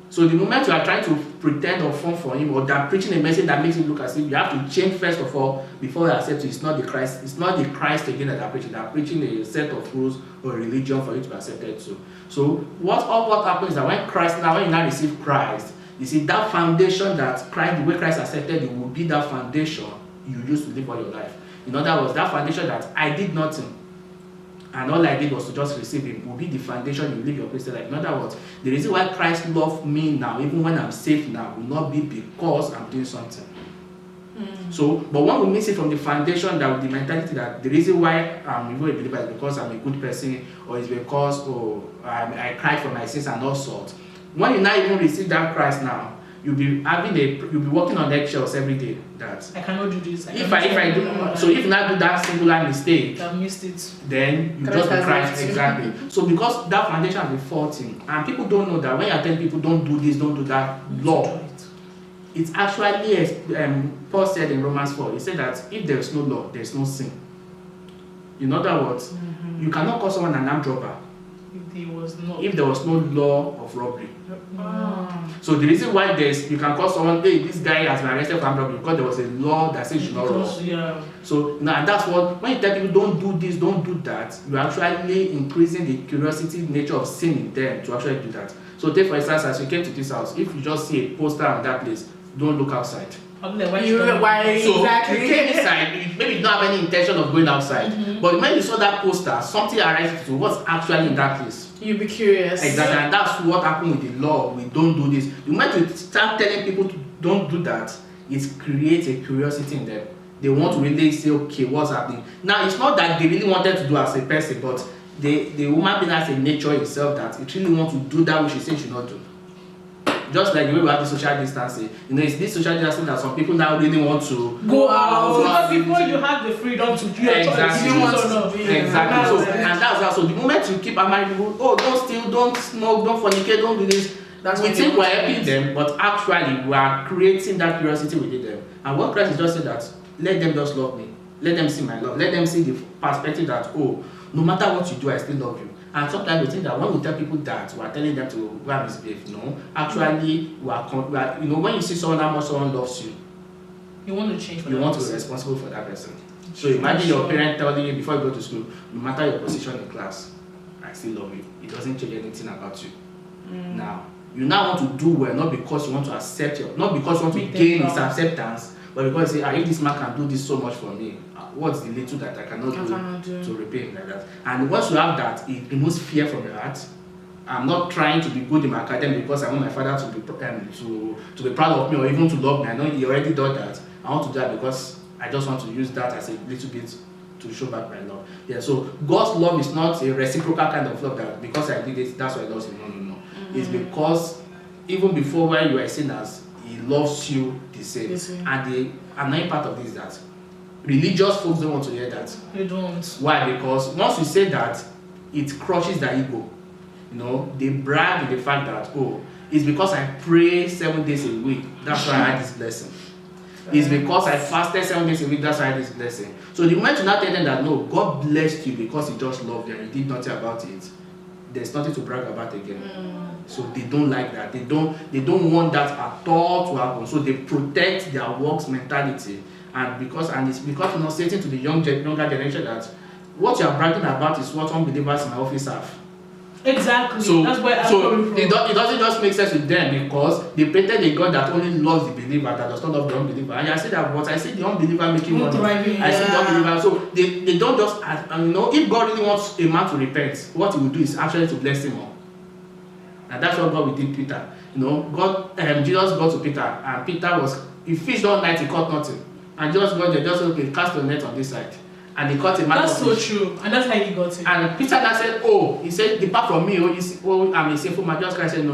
So the moment you are trying to pretend or form for him, or that preaching a message that makes him look as if, you have to change first of all before you accept it. It's not the Christ. It's not the Christ again that are preaching. They are preaching a set of rules or a religion for you to be accepted to. So what happens is that when you now receive Christ, you see that foundation that Christ, the way Christ accepted you, will be that foundation you used to live all your life. In other words, that foundation that I did nothing and all I did was to just receive him will be the foundation you live your Christian life. In other words, the reason why Christ loved me now, even when I'm saved now, will not be because I'm doing something. So, but when we miss it from the foundation, that with the mentality that the reason why I'm even a believer is because I'm a good person, or it's because I cried for my sins and all sorts. When you now even receive that Christ now, you'll be working on eggshells every day. That I cannot do this. If I do, so if you not do that singular mistake, I missed it. then you Christ just be has Christ. left you. Exactly. So because that foundation has been faulty, and people don't know that when you tell people don't do this, don't do that, law. It's actually, as Paul said in Romans 4, he said that if there is no law, there is no sin. In other words, you cannot call someone an armed robber if there was no law of robbery. So the reason why you can call someone, hey, this guy has been arrested for armed robbery, because there was a law that says you should not rob. So now that's what, when you tell people don't do this, don't do that, you're actually increasing the curiosity nature of sin in them to actually do that. So take for instance, as you came to this house, if you just see a poster on that place, don't look outside. Why So exactly. you came inside, maybe you don't have any intention of going outside, but when you saw that poster, something arises to what's actually in that place. You'll be curious. Exactly, and that's what happened with the law. We don't do this. The moment you start telling people to don't do that, it creates a curiosity in them. They want to really say, okay, what's happening? Now, it's not that they really wanted to do as a person, but the woman being has a nature itself that it really wants to do that which she says she should not do. Just like the way we have the social distancing, it's this social distancing that some people now really want to go out. Because before you had the freedom to do your exactly. choice, Exactly. So, and that's also the moment you keep reminding people, oh, don't steal, don't smoke, don't fornicate, don't do this. We think we're helping them, but actually we are creating that curiosity within them. And what Christ is just saying that let them just love me, let them see my love, let them see the perspective that, oh, no matter what you do, I still love you. And sometimes we think that when we tell people that, we are telling them to go and misbehave. No, actually, we are, when you see someone how much someone loves you, you want to change. You want to be responsible for that person. So imagine your parent telling you before you go to school, no matter your position in class, I still love you. It doesn't change anything about you. Now, you now want to do well, not because you want to accept not because you want to gain his acceptance, but because you say, if this man can do this so much for me, what's the little that I cannot do to repay him like that? And once you have that, it removes fear from your heart. I'm not trying to be good in my academics because I want my father to be proud of me or even to love me. I know he already done that. I want to do that because I just want to use that as a little bit to show back my love. Yeah. So God's love is not a reciprocal kind of love that because I did it, that's why I love him. No. It's because even before when you were sinners, he loves you the same. And the another part of this is that religious folks don't want to hear that. They don't. Why? Because once you say that, it crushes their ego. They brag in the fact that, oh, it's because I pray 7 days a week, that's why I had this blessing. It's because I fasted 7 days a week, that's why I had this blessing. So the moment you not tell them that, no, God blessed you because he just loved you and you did nothing about it, there's nothing to brag about again. So they don't like that. They don't want that at all to happen. So they protect their works mentality, and it's because stating to the younger generation that what you are bragging about is what unbelievers in my office have. Exactly. So, that's where it doesn't just make sense with them because they painted a God that only loves the believer, that does not love the unbeliever. And I see that, but I see the unbeliever making money. I see the unbeliever. So they don't just, if God really wants a man to repent, what he will do is actually to bless him more. And that's what God will do Peter. Jesus got to Peter, and Peter he fished all night, he caught nothing. And Jesus got there, just okay, cast your net on this side. And he caught a man. That's so true, and that's how he got it. And Peter now said, he said, depart from me, I'm a sinful man. Jesus Christ said, no,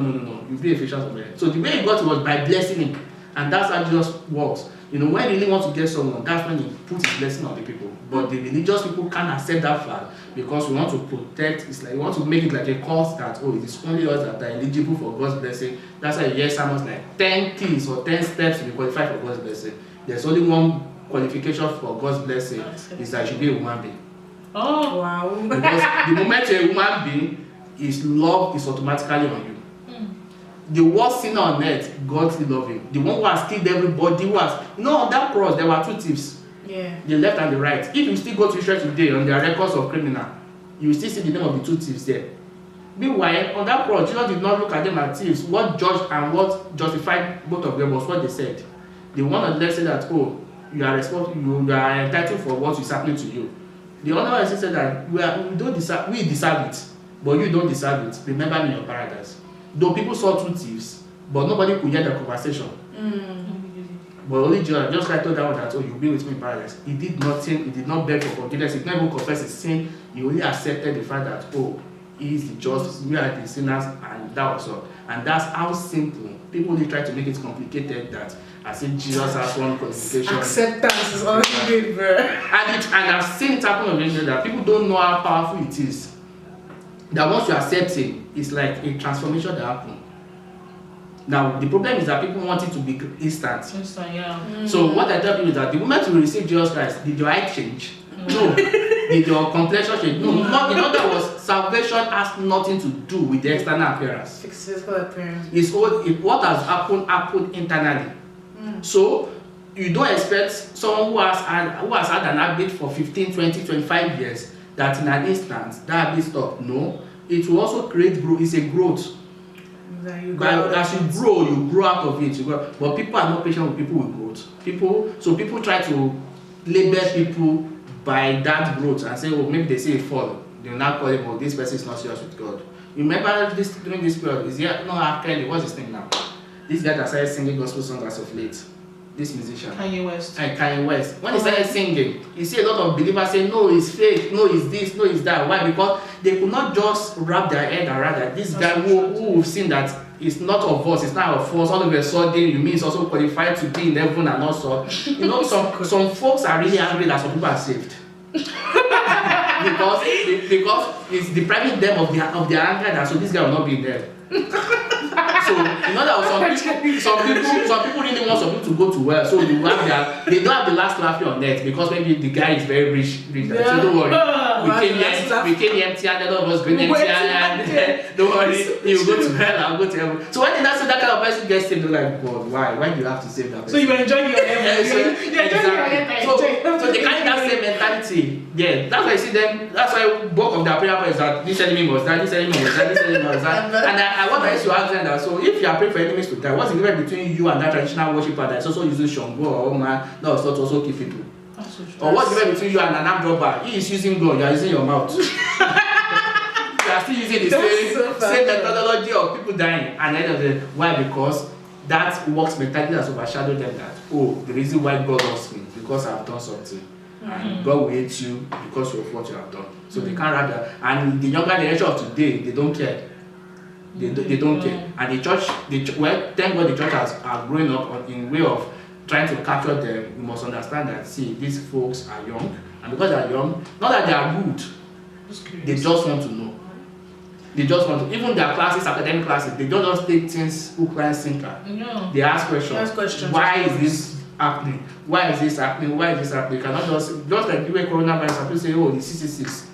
you be a fisher of men. So the way he got it was by blessing him. And that's how Jesus works. When he really wants to get someone, that's when he puts his blessing on the people. But the religious people can't accept that fact because we want to protect, it's like we want to make it like a cause that, it is only us that are eligible for God's blessing. That's why you hear sermons like 10 things or 10 steps to be qualified for God's blessing. There's only one qualification for God's blessing is that you should be a human being. Oh wow! Because the moment you're a human being, his love is automatically on you. The worst sinner on earth, God still love him. The one who has killed everybody, on that cross there were 2 thieves. Yeah. The left and the right. If you still go to church today on their records of criminal, you will still see the name of the 2 thieves there. Meanwhile, on that cross, Jesus did not look at them as thieves. What judged and what justified both of them was what they said. The one on the left said that, you are responsible, you are entitled for what is happening to you. The other one said that we deserve it, but you don't deserve it. Remember me in your paradise. Though people saw 2 thieves, but nobody could hear the conversation. But only just Christ told that one that, you'll be with me in paradise. He did nothing, he did not beg for forgiveness, he did not even confess his sin. He only accepted the fact that, he is the just, we are the sinners, and that was all. And that's how simple. People only try to make it complicated that as if Jesus has one qualification. Acceptance is all you need, bro. And I've seen it happen on the that people don't know how powerful it is. That once you accept it, it's like a transformation that happens. Now, the problem is that people want it to be instant. So what I tell people is that the moment you receive Jesus Christ, did your eye change? No. Did your complexion change? No. In other words, salvation has nothing to do with the external appearance. Physical appearance. What has happened internally. So you don't expect someone who has had an habit for 15, 20, 25 years that in an instant that habit stops. No. It will also create growth. It's a growth. As you grow out of it. But people are not patient with people with growth. People try to label people by that growth and say, maybe they say a fall. They will not call it, this person is not serious with God. Remember during this period, what's his name now? This guy that started singing gospel songs as of late. This musician. Kanye West. When he started singing, you see a lot of believers say, no, it's fake, no, it's this, no, it's that. Why? Because they could not just wrap their head around that this guy who we've seen that it's not of us, it's not of us, all of a sudden you mean it's also qualified to be in heaven and also. Some folks are really angry that some people are saved. because it's depriving them of their anger that so this guy will not be there. So that some people really want some people to go to well, so they don't have the last laugh on net because maybe the guy is very rich. So don't worry, we came empty-handed, all of us going empty-handed. Don't worry, you go to hell, I'll go to heaven. So when they not say that kind of person gets saved, they're like, God, why do you have to save that person? So you enjoy your heaven. So they carry that same mentality. Yeah, that's why I see them. That's why both of their prayer points that this enemy was that, this enemy was that, this enemy was that. And I want to ask them that. So if you are praying for enemies to die, what's the difference between you and that traditional worshiper that is also using Shango or man that was taught to also kill people? Or what's the difference between you and an armed robber? He is using God, you are using your mouth. You are still using the same methodology of people dying. And then of the why? Because that works mentality has overshadowed them that the reason why God loves me because I have done something. And God will hate you because of what you have done. So they can't wrap that. And the younger generation of today, they don't care. They don't care. And the church, thank God the church are growing up in way of trying to capture them. You must understand that, see, these folks are young. And because they are young, not that they are good, they just want to know. They just want to, even their classes, academic classes, they don't just take things hook, line, sinker. No. They ask questions. Why is this happening? Why is this happening? Why is this happening? You cannot just like the way coronavirus, people say, the 666.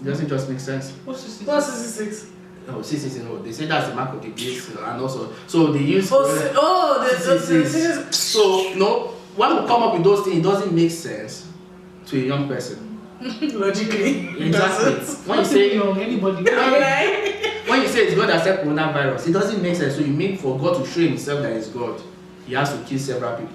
It doesn't just make sense. What's 66? What's 66? Oh, 66, no. They say that's the mark of the beast, and also, so they use. The 66. So, no, when we come up with those things, it doesn't make sense to a young person. Logically. Exactly. When you say anybody. when you say it's God that said coronavirus, it doesn't make sense. So you mean for God to show himself that he's God, he has to kill several people.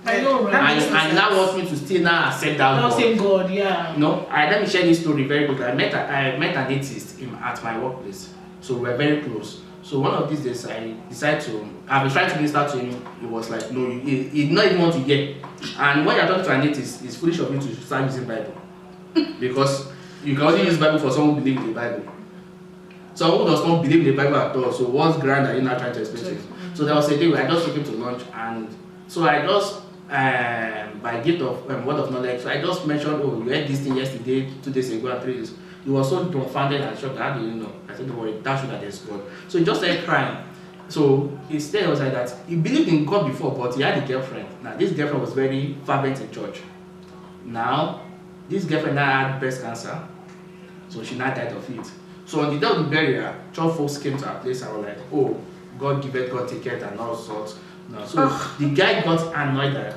I know, right? And now wants me to still now accept that Now God. same God, yeah. No, let me share this story very quickly. I met an atheist at my workplace. So we were very close. So one of these days I decided to, I've been trying to minister to him. He was like, no, he did not even want to hear. And when you're talking to an atheist, it's foolish of you to start using Bible. Because you can only use Bible for someone who believes in the Bible. Someone who does not believe in the Bible at all. So what's grand are you not trying to explain to him? So there was a day where I just took him to lunch, and so I just by gift of word of knowledge, so I just mentioned, oh, you heard this thing yesterday, 2 days ago, and 3 days. He was so dumbfounded and shocked. How do you know? I said, don't worry, that's true that there's God. So he just started crying. So he stayed was like that. He believed in God before, but he had a girlfriend. Now this girlfriend was very fervent in church. Now this girlfriend now had breast cancer, so she now died of it. So on the day of the burial, church folks came to our place and were like, oh, God give it, God take it, and all sorts. No. So the guy got annoyed that,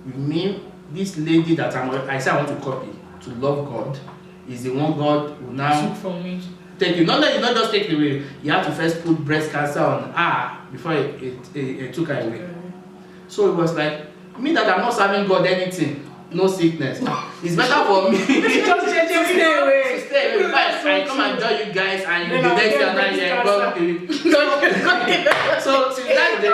you mean this lady that I say I want to copy, to love God, is the one God will now took from me. Take you. Not just take it away. You have to first put breast cancer on her before it took her away. So it was like, mean that I'm not serving God anything, no sickness. It's better for me. Just stay away. Stay away. I come and join you guys, and the next year So since that day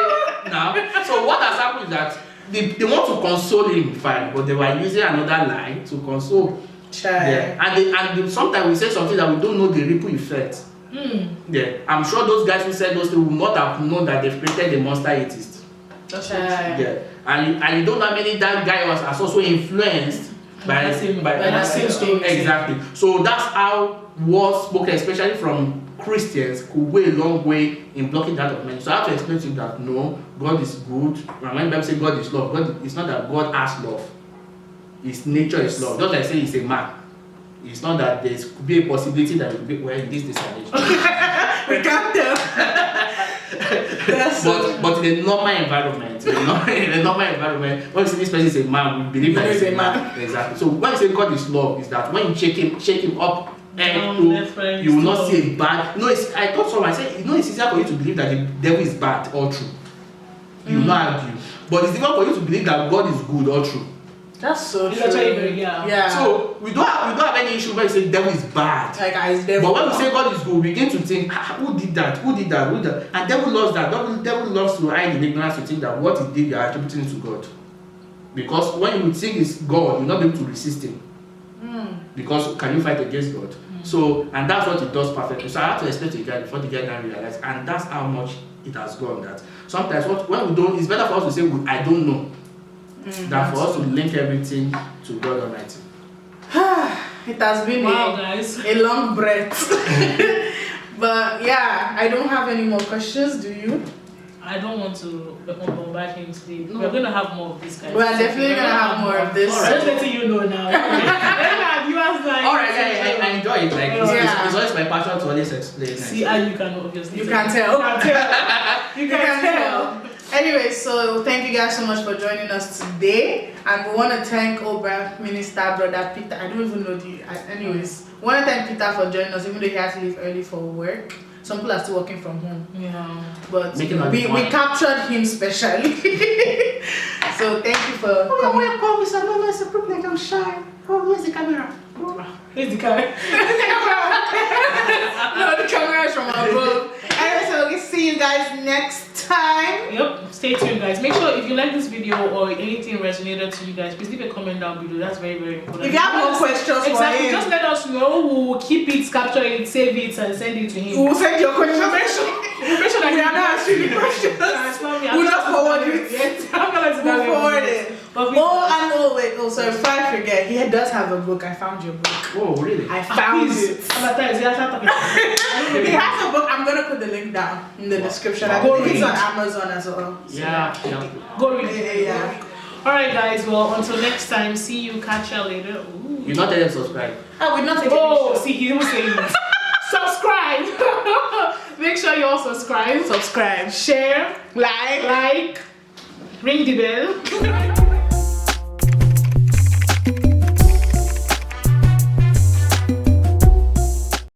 now, so what has happened is that they want to console him, fine, but they were using another line to console. Yeah. And sometimes we say something that we don't know the ripple effect. Yeah. I'm sure those guys who said those things will not have known that they've created a monster atheist. Yeah. And you don't know how many that guy was also influenced by that same story. Exactly. So that's how words spoken, especially from Christians, could go a long way in blocking that of men. So I have to explain to you that no, God is good. And when people say God is love, God, it's not that God has love. His nature is love. Just like I say he's a man. It's not that there could be a possibility that it could be well in this age. We can't tell. but in a normal environment, when you see this person is a man, we believe that he's a man. Exactly. So when you say God is love, is that when you shake him up and you will not see a bad. No, I thought someone said, it's easier for you to believe that the devil is bad or true. You will not argue. But it's difficult for you to believe that God is good or true. That's so true. Yeah. So we don't have any issue when you say devil is bad. But when we say God is good, we begin to think, who did that? And devil loves that. Devil loves to hide in ignorance to think that what he did, you are attributing to God. Because when you think it's God, you'll not be able to resist him. Because can you fight against God? So, and that's what it does perfectly. So I have to explain to the guy before the guy can realize, and that's how much it has gone. That sometimes when we don't, it's better for us to say I don't know. Than for us to link everything to God Almighty. It has been a long breath. But yeah, I don't have any more questions, do you? I don't want to bombard him today. No. We're going to have more of this, guys. We're definitely going to have more of this. Just letting you know now. Alright, I enjoy it. It's always my passion to always explain. See, and you can obviously You can tell. Anyway, so thank you guys so much for joining us today, and we want to thank Obra Minister Brother Peter. I don't even know anyways, we want to thank Peter for joining us, even though he has to leave early for work. Some people are still working from home. Yeah. But we captured him specially. So thank you for coming. It's a privilege. I'm shy. Oh, where's the camera? Here's the camera. No, the camera is from above. Anyway, so we'll see you guys next time. Yep, stay tuned, guys. Make sure if you like this video or anything resonated to you guys, please leave a comment down below. That's very, very important. If you have more questions for him, just let us know. We will keep it, capture it, save it, and send it to him. We will send your questions. Make sure that we are not asking the questions. We'll just forward it. We'll forward it. Sorry, before I forget, he does have a book. I found your book. Oh, really? I found it. He has a book. I'm gonna put the link down in the description. I think it's on Amazon as well. Yeah. Go read it. Yeah. Alright guys, well until next time, see you, catch you later. Ooh. You not tell them subscribe. Oh, we're not taking Oh, pictures. see, he didn't say it. Subscribe. Make sure you all subscribe. Subscribe. Share. Like. Ring the bell.